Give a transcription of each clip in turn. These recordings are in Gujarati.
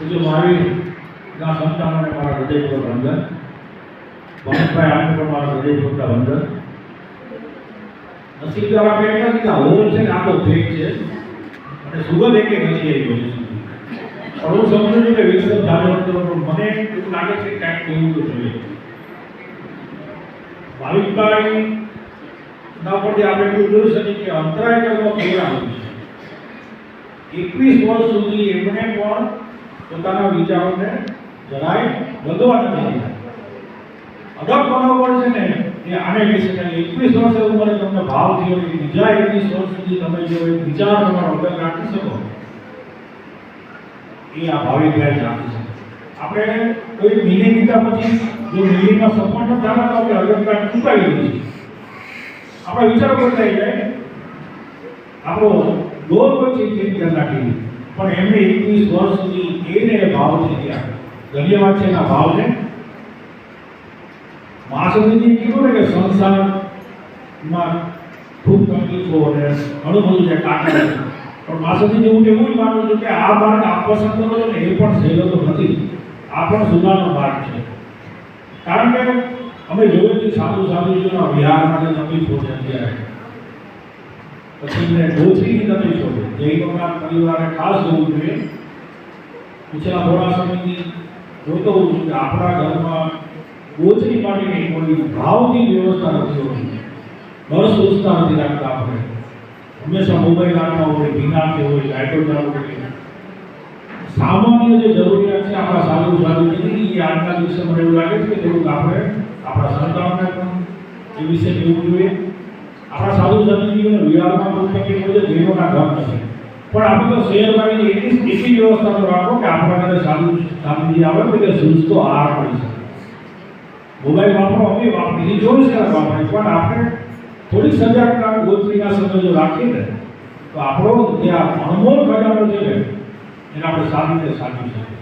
जो मारी ना संतानों मारा हृदयपूर्वक वंदन भाई आपने पण मारा हृदयपूर्वक वंदन नसीब द्वारा कहता कि होल છે ને આ તો ફેક છે અને સુગંધ એકે નથી આવી પણ હું સમજુ છું કે વિકસિત ધારો તો મને એવું લાગે છે કે કંઈક એવું તો જોઈએ ભાવિકભાઈ ના પરથી આપણે એવું જોઈ શકીએ કે અંતરાય કરવા કેવા આવ્યું છે 21 વર્ષ સુધી એમણે પણ પોતાના વિચારોને જરાય વધવા નથી દીધા અડગ મનોબળ છે ને એ આને કહી શકાય 21 વર્ષે ઉંમરે તમને ભાવ થયો કે બીજા 21 વર્ષ સુધી તમે જો એક વિચાર તમારો અડગ રાખી શકો એ આ ભાવિકભાઈ રાખી શકે આપણે કોઈ મિલી લીધા પછી જો મિલીમાં સફળ ન થતા તો આપણે અડગતા ચૂકાવી દઈએ આપણા વિચારો બદલાઈ જાય આપણો દોર કોઈ ચીજ ચેન્જ કરી નાખી પણ એમને 21 વર્ષ સુધી એને ભાવ થઈ ગયા ધન્યવાદ છે એના ભાવને મહાસંતજી કીધું ને કે સંસારમાં ખૂબ તકલીફો અને ઘણું બધું છે કાકા પણ મહાસંતજી હું એવું જ માનું છું કે આ માર્ગ આપ પસંદ કરો છો ને એ પણ સહેલો તો નથી આ પણ સુધારનો માર્ગ છે કારણ કે અમે જોયું કે સાધુજીઓના વિહાર માટે તકલીફો છે અત્યારે પછી મેં ગોત્રીની તકલીફો છે જૈનોના પરિવારે ખાસ જોવું જોઈએ છેલ્લા થોડા સમયથી જોતો હોઉં છું કે આપણા ઘરમાં ગોત્રી માટેની કોઈ ભાવની વ્યવસ્થા નથી હોતી ઘર સોચતા નથી રાખતા આપણે હંમેશા મોબાઈલ હાથમાં હોય ભીનાતે હોય લાઇટો ચાલુ હોય સામાન્ય જે જરૂરિયાત છે આપણા સાધુજીની એ આજના દિવસે મને એવું લાગે છે કે થોડુંક આપણે આપણા સંતાનોને પણ એ વિશે કહેવું જોઈએ આપણા સાધુજીઓને વિહારમાં બહુ તકલીફ હોય છે જૈનોના ઘર નથી પણ આપણે તો શહેરમાં એટલી વ્યવસ્થા તો રાખો કે આપણા ઘરે સાધુજી આવે તો કે સૂઝતો આહાર મળી શકે મોબાઈલ વાપરો અમે વાપરી 24 કલાક વાપરીએ પણ આપણે થોડી સજાગતા ગોત્રીના સમય જો રાખીએ ને તો આપણો જે આ અણમોલ ખજાનો છે ને એને આપણે સારી રીતે સાચવી શકીએ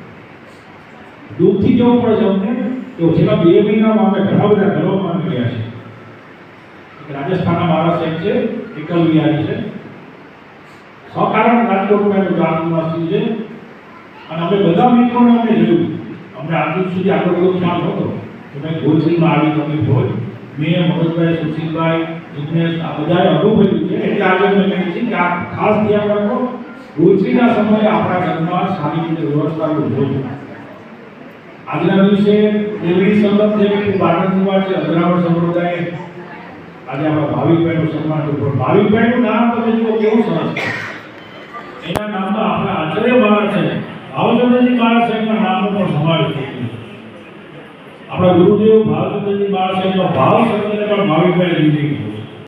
દુઃખથી જવું પડે છે અમને તો છેલ્લા 2 મહિનામાં અમે ઘણા બધા ઘરોમાં ગયા છે રાજસ્થાનના મારા સાહેબ છે એકલ વિહારી છે સહકારણ રાજકોટમાં એનું જાતનું છે અને અમે બધા મિત્રોને અમે જોયું અમને આજ સુધી આટલો બધો ખ્યાલ નહોતો કે ભાઈ ગોત્રીમાં આવી તકલીફ હોય મેં મનોજભાઈ સુશીલભાઈ જિગ્નેશ આ બધાએ અનુભવ્યું છે એટલે આજે અમે કહીએ છીએ કે આ ખાસ ધ્યાન રાખો ગોત્રીના સમયે આપણા ઘરમાં સારી રીતે વ્યવસ્થાનું જોઈએ આજના દિવસે એવી સંગત છે કે બારણની વાત છે અગ્રાવર સંપ્રદાય આજે આપણા ભાવિકભાઈનું સન્માન કર્યું ભાવિકભાઈનું નામ તમે જુઓ કેવું સરસ છે એના નામમાં આપણા આચાર્ય મહારાજ છે ભાવચંદ્રજી મહારાજ સાહેબના નામનો પણ સમાવેશ થઈ ગયો આપણા ગુરુદેવ ભાવચંદ્રજી મહારાજ સાહેબનો ભાવ શબ્દને પણ ભાવિકભાઈ લીધી ગયો